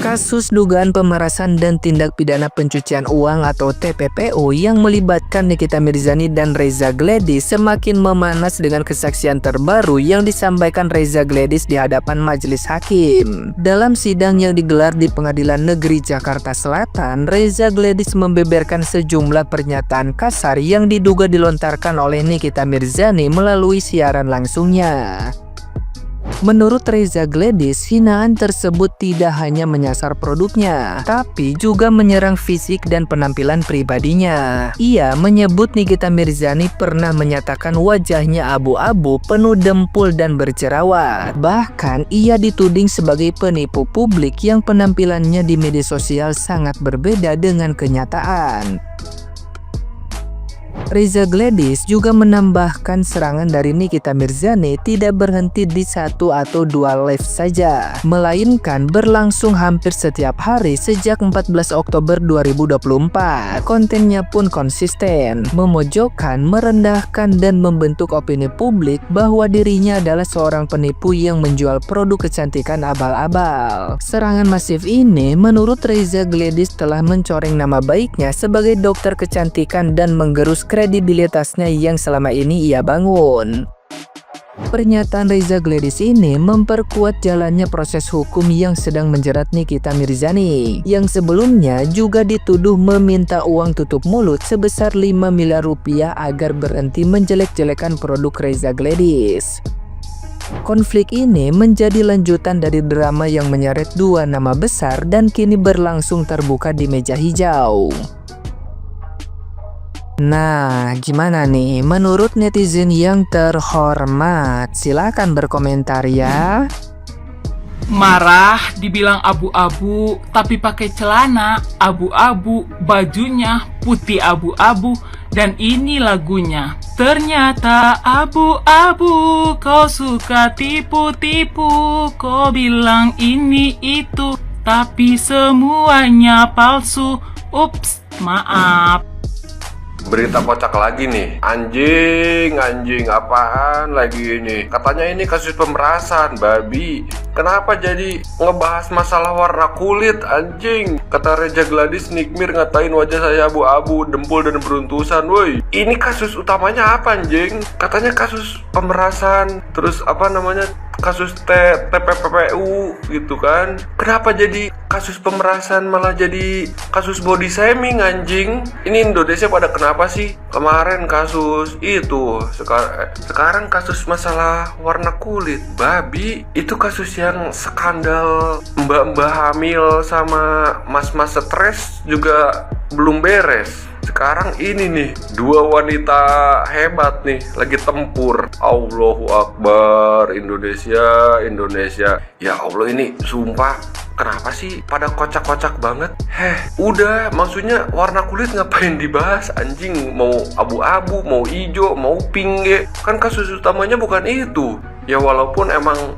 Kasus dugaan pemerasan dan tindak pidana pencucian uang atau TPPU yang melibatkan Nikita Mirzani dan Reza Gledis semakin memanas dengan kesaksian terbaru yang disampaikan Reza Gledis di hadapan majelis hakim. Dalam sidang yang digelar di Pengadilan Negeri Jakarta Selatan, Reza Gledis membeberkan sejumlah pernyataan kasar yang diduga dilontarkan oleh Nikita Mirzani melalui siaran langsungnya. Menurut Reza Gledis, hinaan tersebut tidak hanya menyasar produknya, tapi juga menyerang fisik dan penampilan pribadinya. Ia menyebut Nikita Mirzani pernah menyatakan wajahnya abu-abu, penuh dempul dan berjerawat. Bahkan, ia dituding sebagai penipu publik yang penampilannya di media sosial sangat berbeda dengan kenyataan. Reza Gledis juga menambahkan serangan dari Nikita Mirzani tidak berhenti di satu atau dua live saja, melainkan berlangsung hampir setiap hari sejak 14 Oktober 2024. Kontennya pun konsisten, memojokkan, merendahkan, dan membentuk opini publik bahwa dirinya adalah seorang penipu yang menjual produk kecantikan abal-abal. Serangan masif ini menurut Reza Gledis telah mencoreng nama baiknya sebagai dokter kecantikan dan menggerus kredibilitasnya yang selama ini ia bangun. Pernyataan Reza Gledis ini memperkuat jalannya proses hukum yang sedang menjerat Nikita Mirzani, yang sebelumnya juga dituduh meminta uang tutup mulut sebesar 5 miliar rupiah agar berhenti menjelek-jelekan produk Reza Gledis. Konflik ini menjadi lanjutan dari drama yang menyeret dua nama besar dan kini berlangsung terbuka di meja hijau. Nah, gimana nih menurut netizen yang terhormat? Silahkan berkomentar ya. Marah dibilang abu-abu tapi pakai celana abu-abu, bajunya putih abu-abu, dan ini lagunya. Ternyata abu-abu, kau suka tipu-tipu, kau bilang ini itu, tapi semuanya palsu. Ups, maaf. Berita kocak lagi nih. Anjing apaan lagi ini? Katanya ini kasus pemerasan, babi. Kenapa jadi ngebahas masalah warna kulit, anjing? Kata Reza Gledis, Nikmir ngatain wajah saya abu-abu, dempul dan beruntusan. Woi, ini kasus utamanya apa, anjing? Katanya kasus pemerasan, terus apa namanya? Kasus TPPU gitu kan. Kenapa jadi kasus pemerasan malah jadi kasus body shaming, anjing? Ini Indonesia pada kenapa sih? Kemarin kasus itu, sekarang kasus masalah warna kulit, babi. Itu kasus yang skandal mbak-mbak hamil sama mas-mas stres juga belum beres. Sekarang ini nih, dua wanita hebat nih lagi tempur. Allahu Akbar, Indonesia. Ya Allah, ini sumpah, kenapa sih pada kocak-kocak banget? Udah, maksudnya warna kulit ngapain dibahas, anjing? Mau abu-abu, mau hijau, mau pink ya. Kan kasus utamanya bukan itu. Ya walaupun emang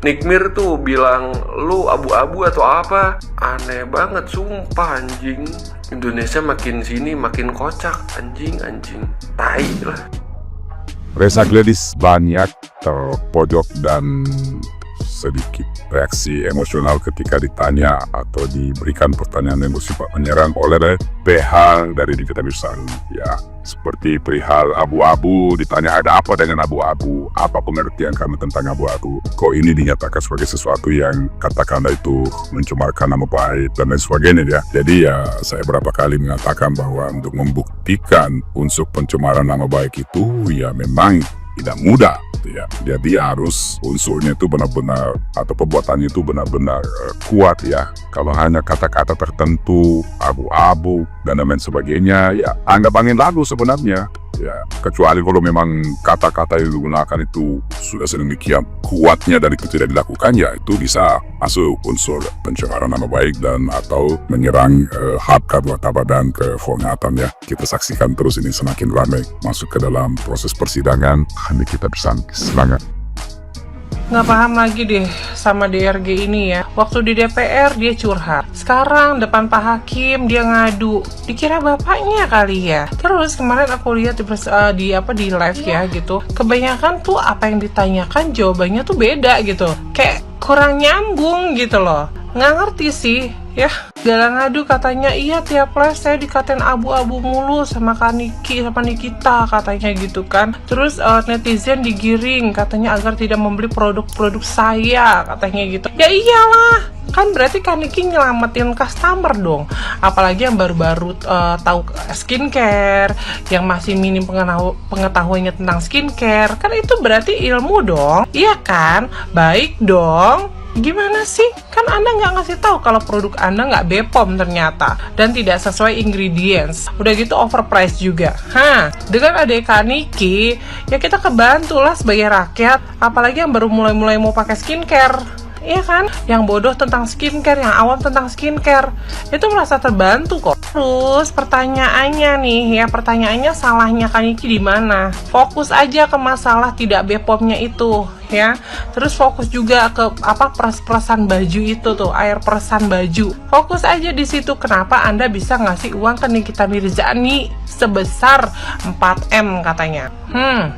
Nikmir tuh bilang lu abu-abu atau apa, aneh banget sumpah, anjing. Indonesia makin sini makin kocak, anjing tai lah. Reza Gledis banyak terpojok dan sedikit reaksi emosional ketika ditanya atau diberikan pertanyaan yang bersifat menyerang oleh pihak dari Nikita Mirzani. Ya, seperti perihal abu-abu, ditanya ada apa dengan abu-abu, apa pengertian kamu tentang abu-abu, kok ini dinyatakan sebagai sesuatu yang katakanlah itu mencemarkan nama baik dan lain sebagainya ya. Jadi ya saya berapa kali mengatakan bahwa untuk membuktikan unsur pencemaran nama baik itu ya memang tidak mudah ya. Jadi harus unsurnya itu benar-benar atau perbuatannya itu benar-benar kuat ya. Kalau hanya kata-kata tertentu, abu-abu dan lain sebagainya, ya anggap angin lalu sebenarnya. Ya, kecuali kalau memang kata-kata yang digunakan itu sudah sedemikian kuatnya dan itu tidak dilakukan, ya itu bisa masuk unsur pencemaran nama baik dan atau menyerang harkat martabat dan kehormatan ya. Kita saksikan terus ini semakin ramai masuk ke dalam proses persidangan. Nikita Mirzani, semangat. Nggak paham lagi deh sama DRG ini ya. Waktu di DPR dia curhat, sekarang depan Pak Hakim dia ngadu. Dikira bapaknya kali ya. Terus kemarin aku lihat di live ya gitu. Kebanyakan tuh apa yang ditanyakan jawabannya tuh beda gitu. Kayak kurang nyambung gitu loh. Nggak ngerti sih, ya. Galang ngadu katanya, iya tiap les saya dikatain abu-abu mulu sama Kak Niki, sama Nikita katanya gitu kan. Terus netizen digiring katanya agar tidak membeli produk-produk saya katanya gitu. Ya iyalah, kan berarti Kak Niki nyelamatin customer dong. Apalagi yang baru-baru tahu skincare, yang masih minim pengetahuannya tentang skincare, kan itu berarti ilmu dong. Iya kan? Baik dong. Gimana sih? Kan Anda nggak ngasih tahu kalau produk Anda nggak BPOM ternyata dan tidak sesuai ingredients. Udah gitu overpriced juga. Dengan adanya Kak Niki, ya kita kebantu lah sebagai rakyat. Apalagi yang baru mulai-mulai mau pakai skincare. Iya kan? Yang bodoh tentang skincare, yang awam tentang skincare, itu merasa terbantu kok. Terus pertanyaannya nih, pertanyaannya salahnya Kak Niki di mana? Fokus aja ke masalah tidak BPOM-nya itu, ya. Terus fokus juga ke peras-perasan baju itu tuh, air perasan baju. Fokus aja di situ. Kenapa Anda bisa ngasih uang ke Nikita Mirzani sebesar 4M katanya?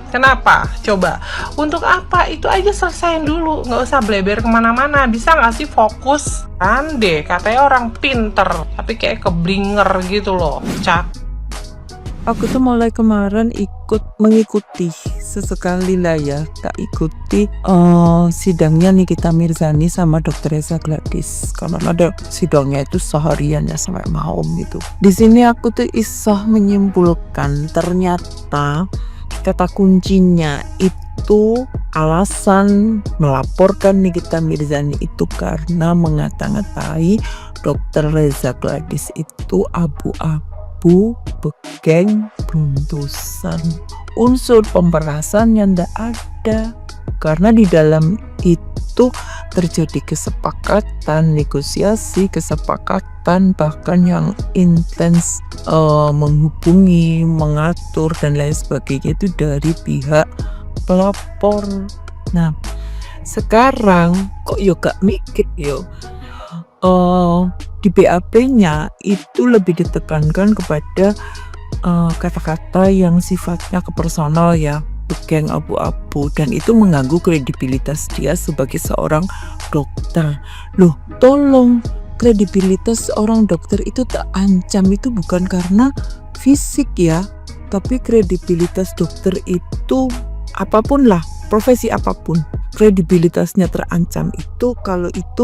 Kenapa? Coba. Untuk apa? Itu aja selesain dulu. Nggak usah bleber kemana-mana. Bisa nggak sih fokus? Kan deh, katanya orang pinter, tapi kayak keblinger gitu loh. Aku tuh mulai kemarin mengikuti sesekali lah ya, tak ikuti sidangnya Nikita Mirzani sama Dr. Reza Gladys, karena ada sidangnya itu seharian ya sampai malam gitu. Di sini aku tuh isah menyimpulkan ternyata kata kuncinya itu alasan melaporkan Nikita Mirzani itu karena mengata-ngatai Dr. Reza Gladys itu abu-abu, begeng, beruntusan, unsur pemerasan yang tidak ada. Karena di dalam itu terjadi kesepakatan, negosiasi, kesepakatan bahkan yang intens, menghubungi, mengatur dan lain sebagainya itu dari pihak pelapor. Nah, sekarang kok gak mikir di BAP-nya itu lebih ditekankan kepada kata-kata yang sifatnya kepersonal ya, begeng, abu-abu, dan itu mengganggu kredibilitas dia sebagai seorang dokter. Loh, tolong, kredibilitas seorang dokter itu terancam itu bukan karena fisik ya, tapi kredibilitas dokter itu apapun lah, profesi apapun, kredibilitasnya terancam itu kalau itu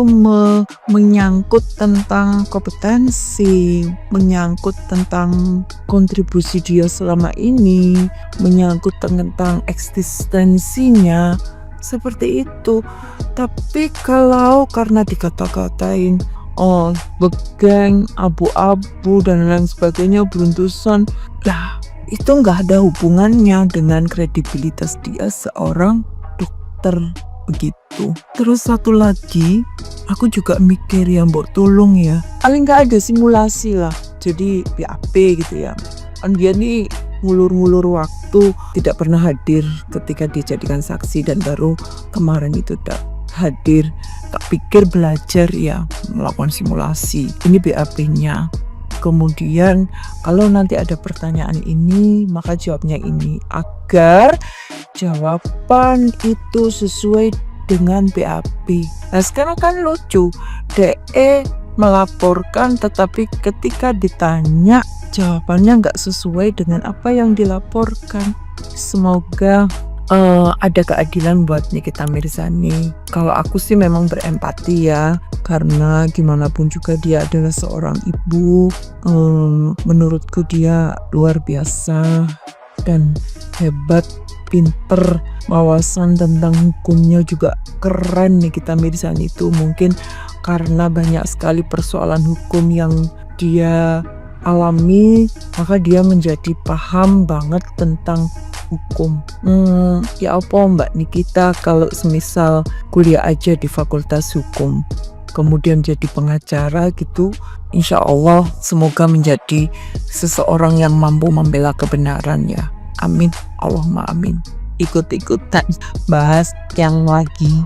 menyangkut tentang kompetensi, menyangkut tentang kontribusi dia selama ini, menyangkut tentang eksistensinya, seperti itu. Tapi kalau karena dikata-katain begeng, abu-abu dan lain sebagainya, beruntusan lah, itu nggak ada hubungannya dengan kredibilitas dia seorang dokter begitu. Terus satu lagi, aku juga mikir ya, mbok tolong ya, paling nggak ada simulasi lah. Jadi BAP gitu ya, kan dia nih ngulur-ngulur waktu, tidak pernah hadir ketika dijadikan saksi dan baru kemarin itu udah hadir. Tak pikir belajar ya, melakukan simulasi. Ini BAP-nya. Kemudian kalau nanti ada pertanyaan ini, maka jawabnya ini, agar jawaban itu sesuai dengan BAP. Nah sekarang kan lucu, DE melaporkan tetapi ketika ditanya jawabannya nggak sesuai dengan apa yang dilaporkan. Semoga ada keadilan buat Nikita Mirzani. Kalau aku sih memang berempati ya, karena gimana pun juga dia adalah seorang ibu. Menurutku dia luar biasa dan hebat, pinter, wawasan tentang hukumnya juga keren. Nikita Mirzani itu mungkin karena banyak sekali persoalan hukum yang dia alami, maka dia menjadi paham banget tentang hukum. Ya apa Mbak Nikita kalau semisal kuliah aja di Fakultas Hukum, kemudian jadi pengacara gitu, insya Allah semoga menjadi seseorang yang mampu membela kebenaran ya. Amin, Allahumma amin. Ikut-ikutan bahas yang lagi